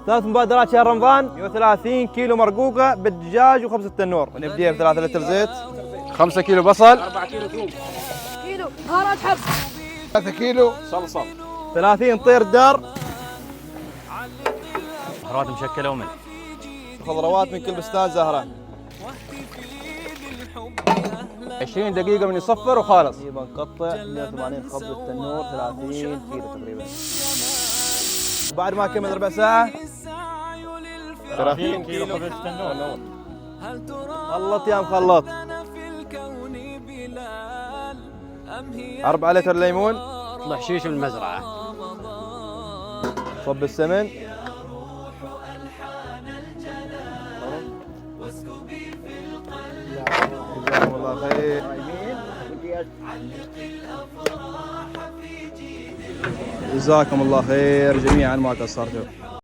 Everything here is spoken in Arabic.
ثلاث مبادرات شهر رمضان 130 كيلو مرقوقة بالدجاج وخبز التنور. ونبديها ب 3 لتر زيت، 5 كيلو بصل، 4 كيلو ثوم، كيلو بهارات حب، 3 كيلو صلصه، 30 طير دار، بهارات مشكله وملح، خضروات من كل بستان زهرة، 20 دقيقة من يصفر وخالص. بنقطع 180 خبز التنور 30 كيلو تقريبا. وبعد ما كمل ربع ساعة 30 كيلو خبز التنور. خلط يا مخلط. 4 لتر ليمون، طلع شيش من المزرعه. صب السمن، جزاكم الله خير. جزاكم الله خير جميعا ما قصرتوا.